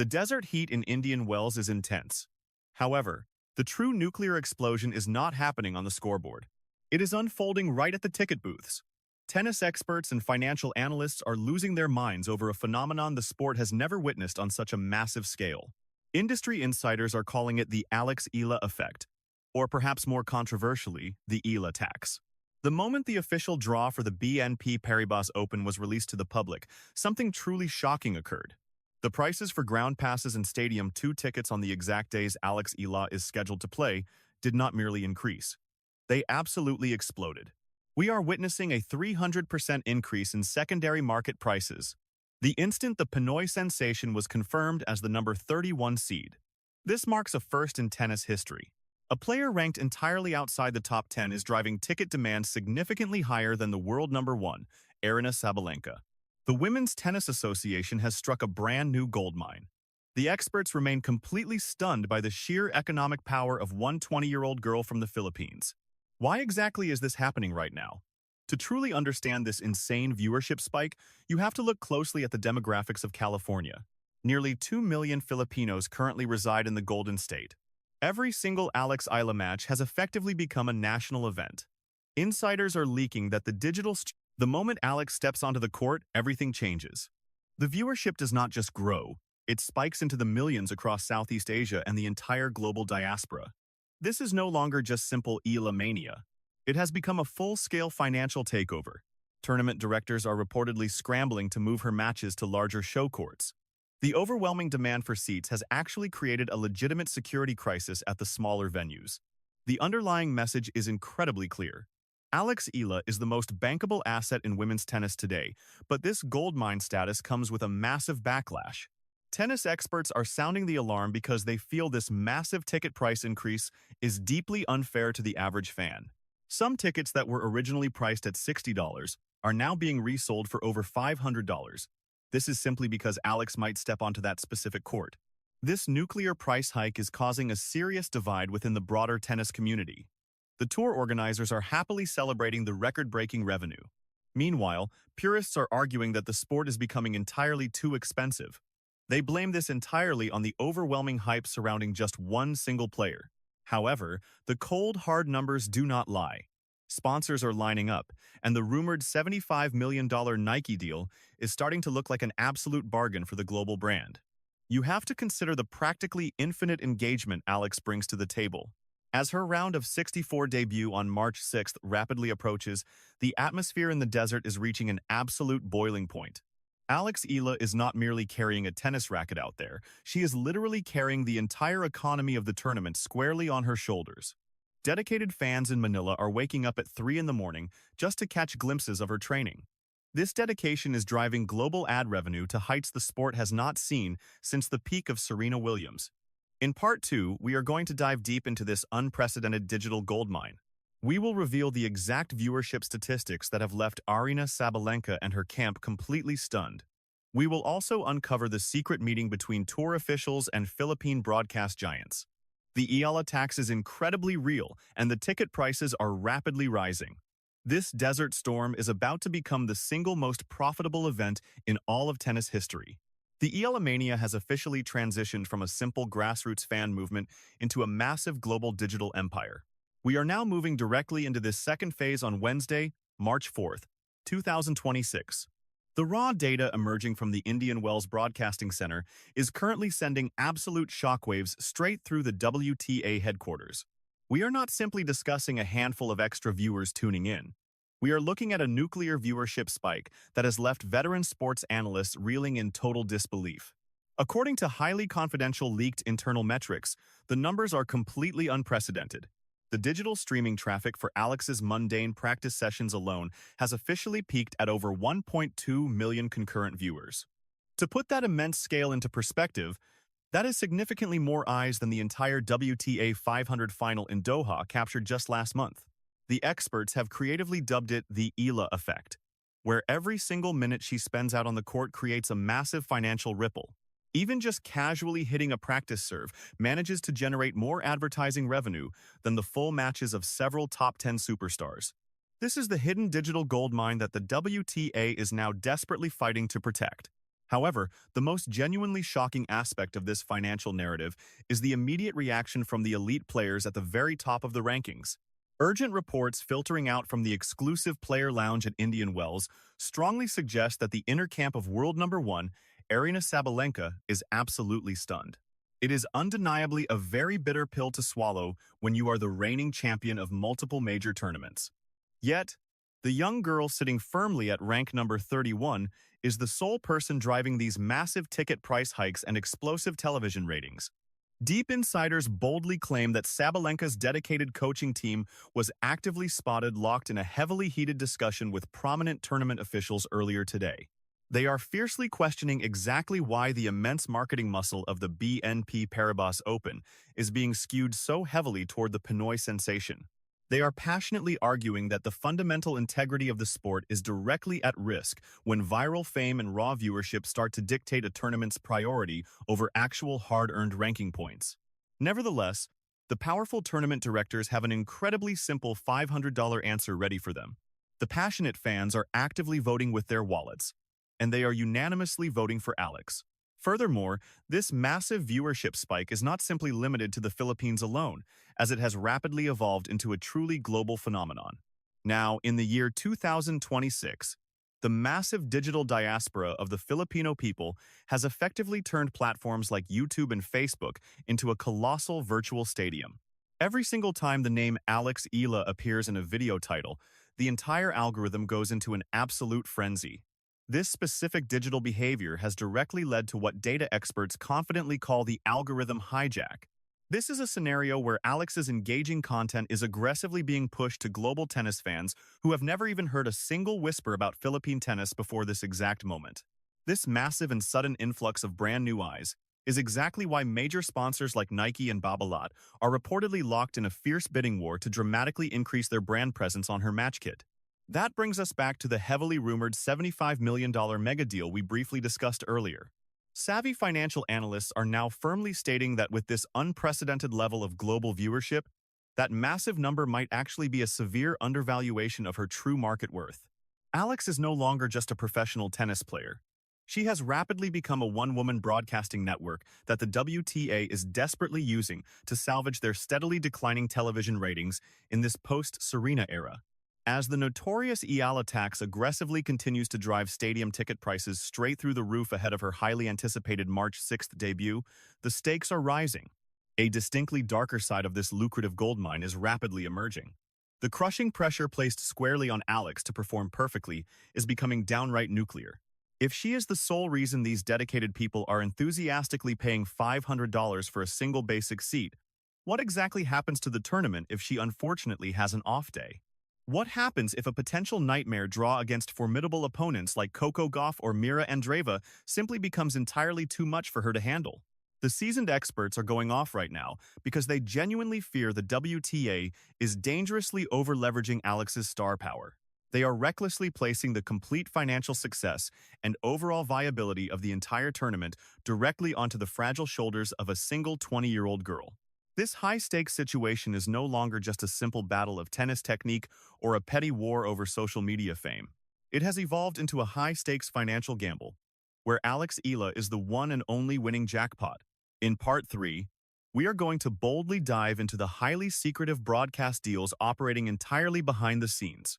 The desert heat in Indian Wells is intense. However, the true nuclear explosion is not happening on the scoreboard. It is unfolding right at the ticket booths. Tennis experts and financial analysts are losing their minds over a phenomenon the sport has never witnessed on such a massive scale. Industry insiders are calling it the Eala Effect, or perhaps more controversially, the Eala Tax. The moment the official draw for the BNP Paribas Open was released to the public, something truly shocking occurred. The prices for ground passes and Stadium 2 tickets on the exact days Eala is scheduled to play did not merely increase. They absolutely exploded. We are witnessing a 300% increase in secondary market prices. The instant the Pinoy sensation was confirmed as the number 31 seed. This marks a first in tennis history. A player ranked entirely outside the top 10 is driving ticket demand significantly higher than the world number 1, Aryna Sabalenka. The Women's Tennis Association has struck a brand new goldmine. The experts remain completely stunned by the sheer economic power of one 20-year-old girl from the Philippines. Why exactly is this happening right now? To truly understand this insane viewership spike, you have to look closely at the demographics of California. Nearly 2 million Filipinos currently reside in the Golden State. Every single Eala match has effectively become a national event. Insiders are leaking that the moment Alex steps onto the court, everything changes. The viewership does not just grow, it spikes into the millions across Southeast Asia and the entire global diaspora. This is no longer just simple Eala mania. It has become a full-scale financial takeover. Tournament directors are reportedly scrambling to move her matches to larger show courts. The overwhelming demand for seats has actually created a legitimate security crisis at the smaller venues. The underlying message is incredibly clear. Eala is the most bankable asset in women's tennis today, but this goldmine status comes with a massive backlash. Tennis experts are sounding the alarm because they feel this massive ticket price increase is deeply unfair to the average fan. Some tickets that were originally priced at $60 are now being resold for over $500. This is simply because Alex might step onto that specific court. This nuclear price hike is causing a serious divide within the broader tennis community. The tour organizers are happily celebrating the record-breaking revenue. Meanwhile, purists are arguing that the sport is becoming entirely too expensive. They blame this entirely on the overwhelming hype surrounding just one single player. However, the cold, hard numbers do not lie. Sponsors are lining up, and the rumored $75 million Nike deal is starting to look like an absolute bargain for the global brand. You have to consider the practically infinite engagement Alex brings to the table. As her round of 64 debut on March 6th rapidly approaches, the atmosphere in the desert is reaching an absolute boiling point. Eala is not merely carrying a tennis racket out there, she is literally carrying the entire economy of the tournament squarely on her shoulders. Dedicated fans in Manila are waking up at 3 in the morning just to catch glimpses of her training. This dedication is driving global ad revenue to heights the sport has not seen since the peak of Serena Williams. In Part 2, we are going to dive deep into this unprecedented digital goldmine. We will reveal the exact viewership statistics that have left Aryna Sabalenka and her camp completely stunned. We will also uncover the secret meeting between tour officials and Philippine broadcast giants. The Eala Tax is incredibly real, and the ticket prices are rapidly rising. This desert storm is about to become the single most profitable event in all of tennis history. The Eala mania has officially transitioned from a simple grassroots fan movement into a massive global digital empire. We are now moving directly into this second phase on Wednesday, March 4th, 2026. The raw data emerging from the Indian Wells Broadcasting Center is currently sending absolute shockwaves straight through the WTA headquarters. We are not simply discussing a handful of extra viewers tuning in. We are looking at a nuclear viewership spike that has left veteran sports analysts reeling in total disbelief. According to highly confidential leaked internal metrics, the numbers are completely unprecedented. The digital streaming traffic for Alex's mundane practice sessions alone has officially peaked at over 1.2 million concurrent viewers. To put that immense scale into perspective, that is significantly more eyes than the entire WTA 500 final in Doha captured just last month. The experts have creatively dubbed it the Eala Effect, where every single minute she spends out on the court creates a massive financial ripple. Even just casually hitting a practice serve manages to generate more advertising revenue than the full matches of several top 10 superstars. This is the hidden digital goldmine that the WTA is now desperately fighting to protect. However, the most genuinely shocking aspect of this financial narrative is the immediate reaction from the elite players at the very top of the rankings. Urgent reports filtering out from the exclusive player lounge at Indian Wells strongly suggest that the inner camp of world number one, Aryna Sabalenka, is absolutely stunned. It is undeniably a very bitter pill to swallow when you are the reigning champion of multiple major tournaments. Yet, the young girl sitting firmly at rank number 31 is the sole person driving these massive ticket price hikes and explosive television ratings. Deep insiders boldly claim that Sabalenka's dedicated coaching team was actively spotted locked in a heavily heated discussion with prominent tournament officials earlier today. They are fiercely questioning exactly why the immense marketing muscle of the BNP Paribas Open is being skewed so heavily toward the Pinoy sensation. They are passionately arguing that the fundamental integrity of the sport is directly at risk when viral fame and raw viewership start to dictate a tournament's priority over actual hard-earned ranking points. Nevertheless, the powerful tournament directors have an incredibly simple $500 answer ready for them. The passionate fans are actively voting with their wallets, and they are unanimously voting for Alex. Furthermore, this massive viewership spike is not simply limited to the Philippines alone, as it has rapidly evolved into a truly global phenomenon. Now, in the year 2026, the massive digital diaspora of the Filipino people has effectively turned platforms like YouTube and Facebook into a colossal virtual stadium. Every single time the name Alex Eala appears in a video title, the entire algorithm goes into an absolute frenzy. This specific digital behavior has directly led to what data experts confidently call the algorithm hijack. This is a scenario where Alex's engaging content is aggressively being pushed to global tennis fans who have never even heard a single whisper about Philippine tennis before this exact moment. This massive and sudden influx of brand new eyes is exactly why major sponsors like Nike and Babolat are reportedly locked in a fierce bidding war to dramatically increase their brand presence on her match kit. That brings us back to the heavily rumored $75 million mega deal we briefly discussed earlier. Savvy financial analysts are now firmly stating that with this unprecedented level of global viewership, that massive number might actually be a severe undervaluation of her true market worth. Alex is no longer just a professional tennis player. She has rapidly become a one-woman broadcasting network that the WTA is desperately using to salvage their steadily declining television ratings in this post-Serena era. As the notorious Eala Tax aggressively continues to drive stadium ticket prices straight through the roof ahead of her highly anticipated March 6th debut, the stakes are rising. A distinctly darker side of this lucrative goldmine is rapidly emerging. The crushing pressure placed squarely on Alex to perform perfectly is becoming downright nuclear. If she is the sole reason these dedicated people are enthusiastically paying $500 for a single basic seat, what exactly happens to the tournament if she unfortunately has an off day? What happens if a potential nightmare draw against formidable opponents like Coco Gauff or Mira Andreeva simply becomes entirely too much for her to handle? The seasoned experts are going off right now because they genuinely fear the WTA is dangerously over-leveraging Alex's star power. They are recklessly placing the complete financial success and overall viability of the entire tournament directly onto the fragile shoulders of a single 20-year-old girl. This high-stakes situation is no longer just a simple battle of tennis technique or a petty war over social media fame. It has evolved into a high-stakes financial gamble, where Alex Eala is the one and only winning jackpot. In Part 3, we are going to boldly dive into the highly secretive broadcast deals operating entirely behind the scenes.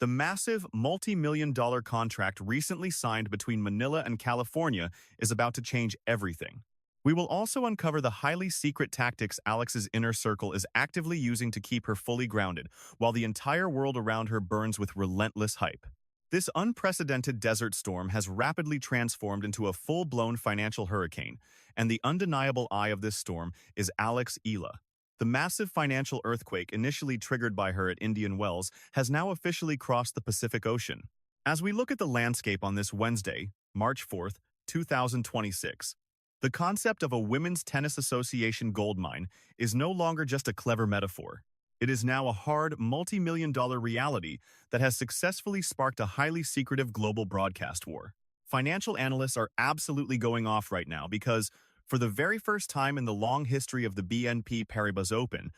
The massive multi-million-dollar contract recently signed between Manila and California is about to change everything. We will also uncover the highly secret tactics Alex's inner circle is actively using to keep her fully grounded, while the entire world around her burns with relentless hype. This unprecedented desert storm has rapidly transformed into a full-blown financial hurricane, and the undeniable eye of this storm is Alex Eala. The massive financial earthquake initially triggered by her at Indian Wells has now officially crossed the Pacific Ocean. As we look at the landscape on this Wednesday, March 4th, 2026, the concept of a Women's Tennis Association goldmine is no longer just a clever metaphor. It is now a hard, multi-million-dollar reality that has successfully sparked a highly secretive global broadcast war. Financial analysts are absolutely going off right now because, for the very first time in the long history of the BNP Paribas Open,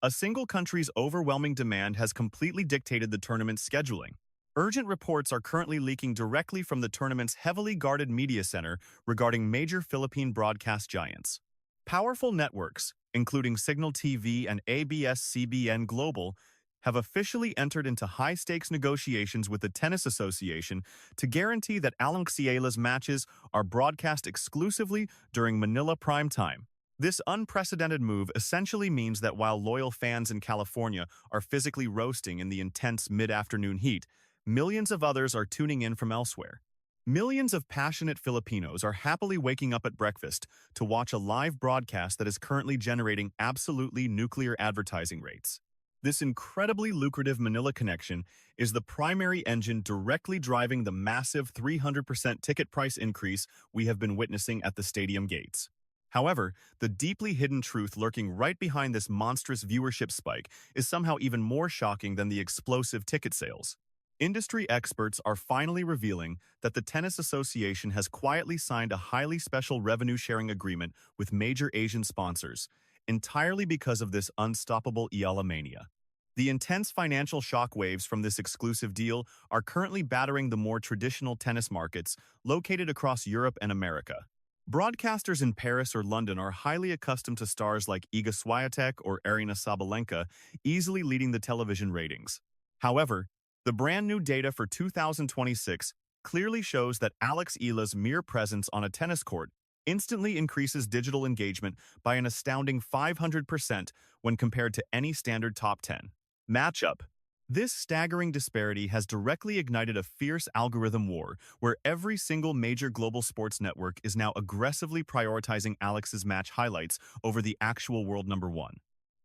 a single country's overwhelming demand has completely dictated the tournament's scheduling. Urgent reports are currently leaking directly from the tournament's heavily guarded media center regarding major Philippine broadcast giants. Powerful networks, including Signal TV and ABS-CBN Global, have officially entered into high-stakes negotiations with the Tennis Association to guarantee that Eala's matches are broadcast exclusively during Manila prime time. This unprecedented move essentially means that while loyal fans in California are physically roasting in the intense mid-afternoon heat, millions of others are tuning in from elsewhere. Millions of passionate Filipinos are happily waking up at breakfast to watch a live broadcast that is currently generating absolutely nuclear advertising rates. This incredibly lucrative Manila connection is the primary engine directly driving the massive 300% ticket price increase we have been witnessing at the stadium gates. However, the deeply hidden truth lurking right behind this monstrous viewership spike is somehow even more shocking than the explosive ticket sales. Industry experts are finally revealing that the Tennis Association has quietly signed a highly special revenue-sharing agreement with major Asian sponsors, entirely because of this unstoppable Eala mania. The intense financial shockwaves from this exclusive deal are currently battering the more traditional tennis markets located across Europe and America. Broadcasters in Paris or London are highly accustomed to stars like Iga Swiatek or Aryna Sabalenka, easily leading the television ratings. However, the brand-new data for 2026 clearly shows that Eala's mere presence on a tennis court instantly increases digital engagement by an astounding 500% when compared to any standard top 10 matchup. This staggering disparity has directly ignited a fierce algorithm war where every single major global sports network is now aggressively prioritizing Eala's match highlights over the actual world number one.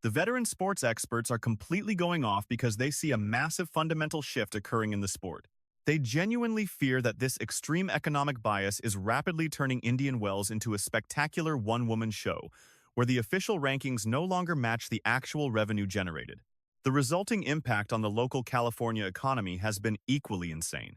The veteran sports experts are completely going off because they see a massive fundamental shift occurring in the sport. They genuinely fear that this extreme economic bias is rapidly turning Indian Wells into a spectacular one-woman show, where the official rankings no longer match the actual revenue generated. The resulting impact on the local California economy has been equally insane.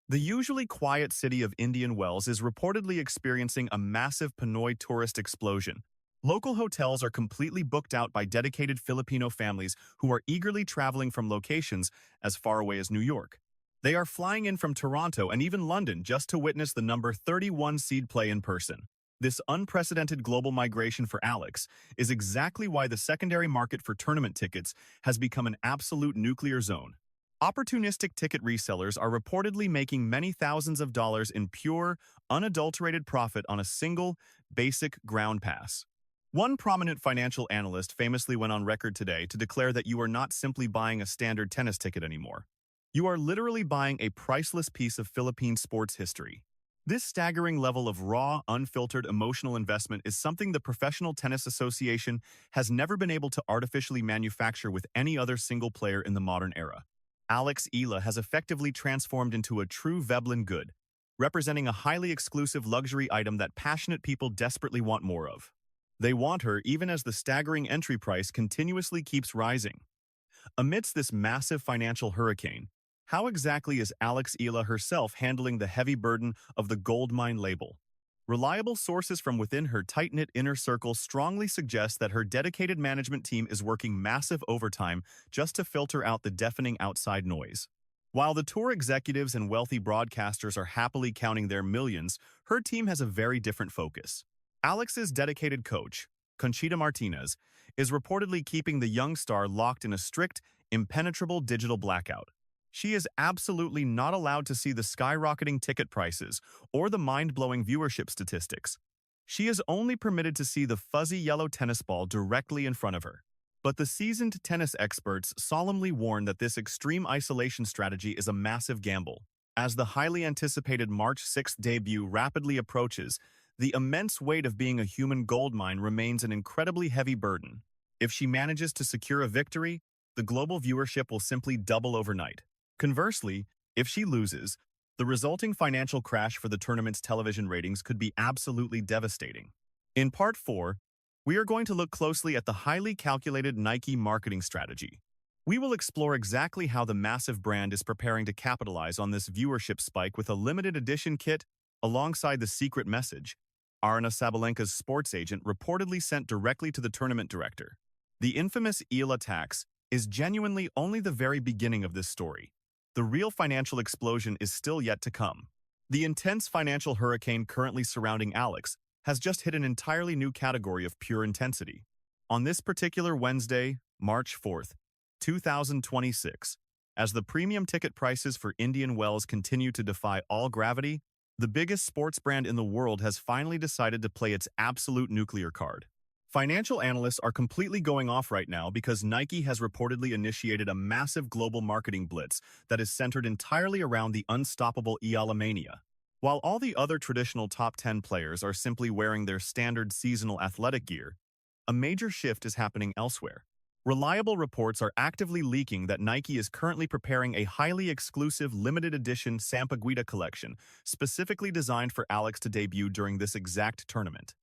The usually quiet city of Indian Wells is reportedly experiencing a massive Pinoy tourist explosion. Local hotels are completely booked out by dedicated Filipino families who are eagerly traveling from locations as far away as New York. They are flying in from Toronto and even London just to witness the number 31 seed play in person. This unprecedented global migration for Eala is exactly why the secondary market for tournament tickets has become an absolute nuclear zone. Opportunistic ticket resellers are reportedly making many thousands of dollars in pure, unadulterated profit on a single, basic ground pass. One prominent financial analyst famously went on record today to declare that you are not simply buying a standard tennis ticket anymore. You are literally buying a priceless piece of Philippine sports history. This staggering level of raw, unfiltered emotional investment is something the Professional Tennis Association has never been able to artificially manufacture with any other single player in the modern era. Eala has effectively transformed into a true Veblen good, representing a highly exclusive luxury item that passionate people desperately want more of. They want her even as the staggering entry price continuously keeps rising. Amidst this massive financial hurricane, how exactly is Eala herself handling the heavy burden of the GOLDMINE label? Reliable sources from within her tight-knit inner circle strongly suggest that her dedicated management team is working massive overtime just to filter out the deafening outside noise. While the tour executives and wealthy broadcasters are happily counting their millions, her team has a very different focus. Eala's dedicated coach, Conchita Martinez, is reportedly keeping the young star locked in a strict, impenetrable digital blackout. She is absolutely not allowed to see the skyrocketing ticket prices or the mind-blowing viewership statistics. She is only permitted to see the fuzzy yellow tennis ball directly in front of her. But the seasoned tennis experts solemnly warn that this extreme isolation strategy is a massive gamble. As the highly anticipated March 6th debut rapidly approaches, the immense weight of being a human goldmine remains an incredibly heavy burden. If she manages to secure a victory, the global viewership will simply double overnight. Conversely, if she loses, the resulting financial crash for the tournament's television ratings could be absolutely devastating. In Part 4, we are going to look closely at the highly calculated Nike marketing strategy. We will explore exactly how the massive brand is preparing to capitalize on this viewership spike with a limited edition kit alongside the secret message Aryna Sabalenka's sports agent reportedly sent directly to the tournament director. The infamous Eala Tax is genuinely only the very beginning of this story. the real financial explosion is still yet to come. The intense financial hurricane currently surrounding Alex has just hit an entirely new category of pure intensity. On this particular Wednesday, March 4th, 2026, as the premium ticket prices for Indian Wells continue to defy all gravity, the biggest sports brand in the world has finally decided to play its absolute nuclear card. Financial analysts are completely going off right now because Nike has reportedly initiated a massive global marketing blitz that is centered entirely around the unstoppable Eala mania. While all the other traditional top 10 players are simply wearing their standard seasonal athletic gear, a major shift is happening elsewhere. Reliable reports are actively leaking that Nike is currently preparing a highly exclusive limited edition Sampaguita collection specifically designed for Alex to debut during this exact tournament.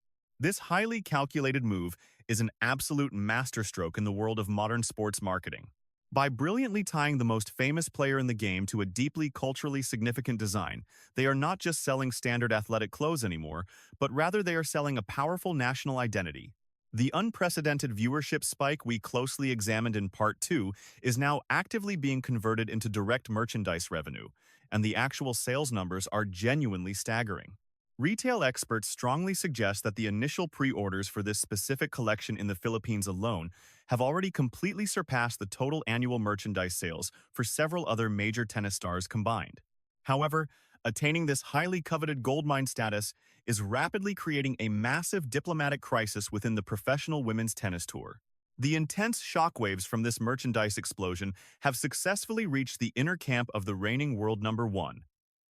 This highly calculated move is an absolute masterstroke in the world of modern sports marketing. By brilliantly tying the most famous player in the game to a deeply culturally significant design, they are not just selling standard athletic clothes anymore, but rather they are selling a powerful national identity. The unprecedented viewership spike we closely examined in Part 2 is now actively being converted into direct merchandise revenue, and the actual sales numbers are genuinely staggering. Retail experts strongly suggest that the initial pre-orders for this specific collection in the Philippines alone have already completely surpassed the total annual merchandise sales for several other major tennis stars combined. However, attaining this highly coveted goldmine status is rapidly creating a massive diplomatic crisis within the professional women's tennis tour. The intense shockwaves from this merchandise explosion have successfully reached the inner camp of the reigning world number one,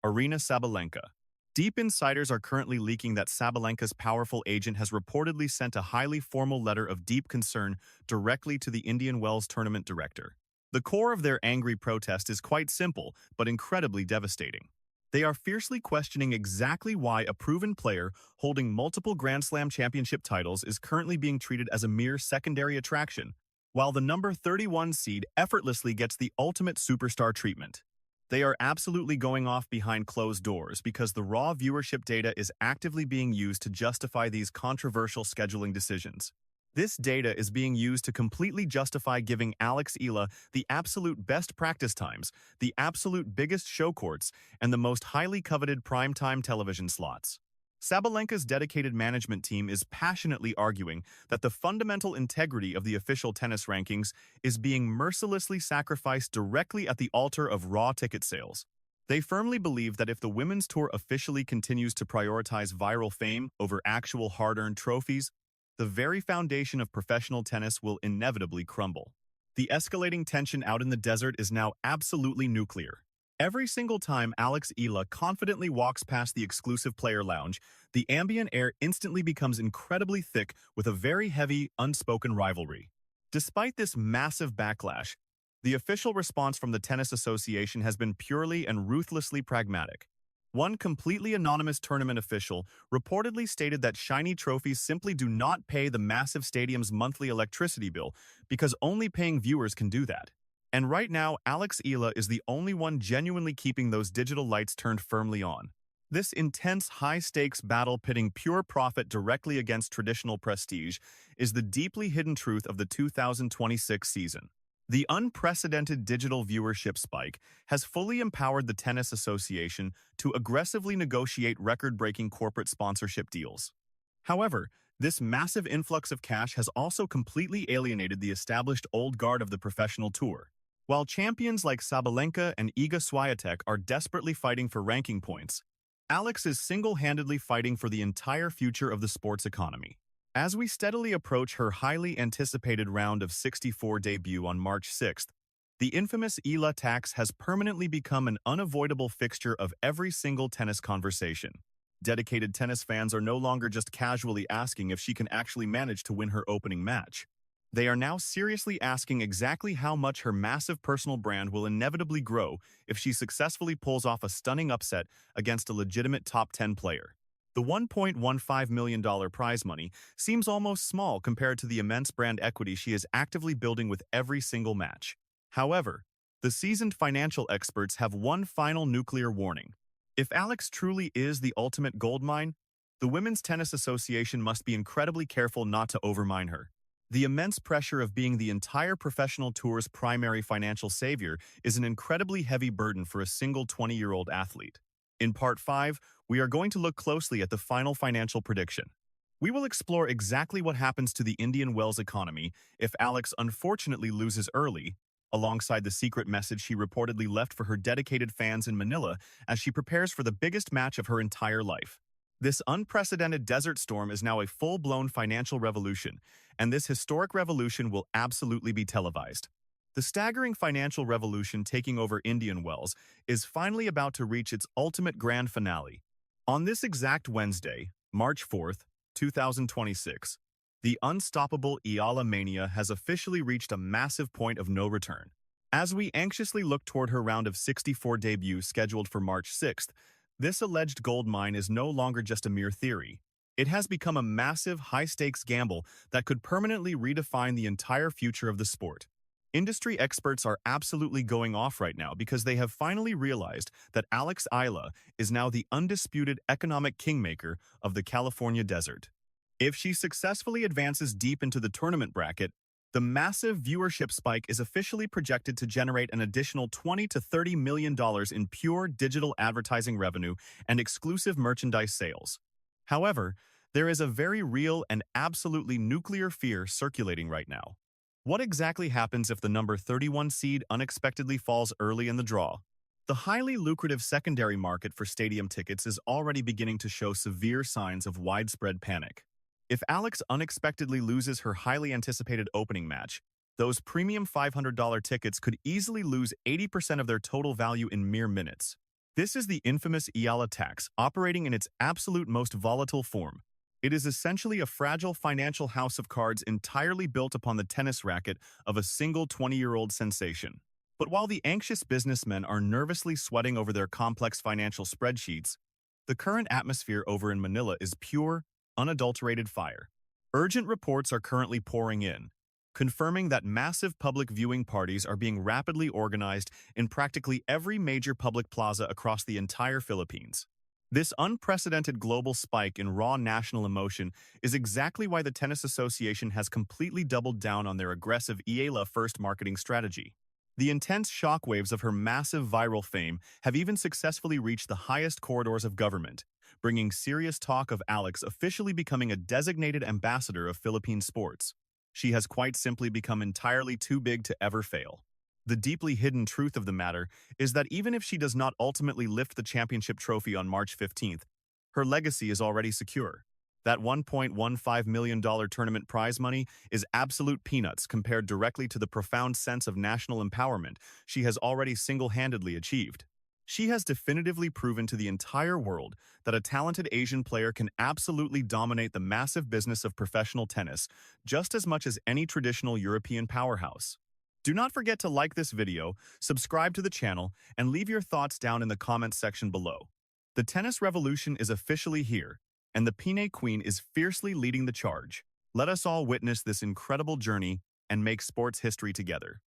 Aryna Sabalenka. Deep insiders are currently leaking that Sabalenka's powerful agent has reportedly sent a highly formal letter of deep concern directly to the Indian Wells tournament director. The core of their angry protest is quite simple, but incredibly devastating. They are fiercely questioning exactly why a proven player holding multiple Grand Slam championship titles is currently being treated as a mere secondary attraction, while the number 31 seed effortlessly gets the ultimate superstar treatment. They are absolutely going off behind closed doors because the raw viewership data is actively being used to justify these controversial scheduling decisions. This data is being used to completely justify giving Alex Eala the absolute best practice times, the absolute biggest show courts, and the most highly coveted primetime television slots. Sabalenka's dedicated management team is passionately arguing that the fundamental integrity of the official tennis rankings is being mercilessly sacrificed directly at the altar of raw ticket sales. They firmly believe that if the women's tour officially continues to prioritize viral fame over actual hard-earned trophies, the very foundation of professional tennis will inevitably crumble. The escalating tension out in the desert is now absolutely nuclear. Every single time Alex Eala confidently walks past the exclusive player lounge, the ambient air instantly becomes incredibly thick with a very heavy, unspoken rivalry. Despite this massive backlash, the official response from the Tennis Association has been purely and ruthlessly pragmatic. One completely anonymous tournament official reportedly stated that shiny trophies simply do not pay the massive stadium's monthly electricity bill because only paying viewers can do that. And right now, Alex Eala is the only one genuinely keeping those digital lights turned firmly on. This intense, high-stakes battle pitting pure profit directly against traditional prestige is the deeply hidden truth of the 2026 season. The unprecedented digital viewership spike has fully empowered the Tennis Association to aggressively negotiate record-breaking corporate sponsorship deals. However, this massive influx of cash has also completely alienated the established old guard of the professional tour. While champions like Sabalenka and Iga Swiatek are desperately fighting for ranking points, Alex is single-handedly fighting for the entire future of the sports economy. As we steadily approach her highly anticipated round of 64 debut on March 6th, the infamous Eala Tax has permanently become an unavoidable fixture of every single tennis conversation. Dedicated tennis fans are no longer just casually asking if she can actually manage to win her opening match. They are now seriously asking exactly how much her massive personal brand will inevitably grow if she successfully pulls off a stunning upset against a legitimate top 10 player. The $1.15 million prize money seems almost small compared to the immense brand equity she is actively building with every single match. However, the seasoned financial experts have one final nuclear warning. If Alex truly is the ultimate goldmine, the Women's Tennis Association must be incredibly careful not to overmine her. The immense pressure of being the entire professional tour's primary financial savior is an incredibly heavy burden for a single 20-year-old athlete. In Part 5, we are going to look closely at the final financial prediction. We will explore exactly what happens to the Indian Wells economy if Alex unfortunately loses early, alongside the secret message she reportedly left for her dedicated fans in Manila as she prepares for the biggest match of her entire life. This unprecedented desert storm is now a full-blown financial revolution, and this historic revolution will absolutely be televised. The staggering financial revolution taking over Indian Wells is finally about to reach its ultimate grand finale. On this exact Wednesday, March 4th, 2026, the unstoppable Eala mania has officially reached a massive point of no return. As we anxiously look toward her round of 64 debut scheduled for March 6th, this alleged gold mine is no longer just a mere theory. It has become a massive, high-stakes gamble that could permanently redefine the entire future of the sport. Industry experts are absolutely going off right now because they have finally realized that Alex Eala is now the undisputed economic kingmaker of the California desert. If she successfully advances deep into the tournament bracket, the massive viewership spike is officially projected to generate an additional $20 to $30 million in pure digital advertising revenue and exclusive merchandise sales. However, there is a very real and absolutely nuclear fear circulating right now. What exactly happens if the number 31 seed unexpectedly falls early in the draw? The highly lucrative secondary market for stadium tickets is already beginning to show severe signs of widespread panic. If Alex unexpectedly loses her highly anticipated opening match, those premium $500 tickets could easily lose 80% of their total value in mere minutes. This is the infamous Eala Tax, operating in its absolute most volatile form. It is essentially a fragile financial house of cards entirely built upon the tennis racket of a single 20-year-old sensation. But while the anxious businessmen are nervously sweating over their complex financial spreadsheets, the current atmosphere over in Manila is pure, unadulterated fire. Urgent reports are currently pouring in, confirming that massive public viewing parties are being rapidly organized in practically every major public plaza across the entire Philippines. This unprecedented global spike in raw national emotion is exactly why the Tennis Association has completely doubled down on their aggressive Eala-first marketing strategy. The intense shockwaves of her massive viral fame have even successfully reached the highest corridors of government, bringing serious talk of Alex officially becoming a designated ambassador of Philippine sports. She has quite simply become entirely too big to ever fail. The deeply hidden truth of the matter is that even if she does not ultimately lift the championship trophy on March 15th, her legacy is already secure. That $1.15 million tournament prize money is absolute peanuts compared directly to the profound sense of national empowerment she has already single-handedly achieved. She has definitively proven to the entire world that a talented Asian player can absolutely dominate the massive business of professional tennis just as much as any traditional European powerhouse. Do not forget to like this video, subscribe to the channel, and leave your thoughts down in the comments section below. The tennis revolution is officially here, and the Pinay Queen is fiercely leading the charge. Let us all witness this incredible journey and make sports history together.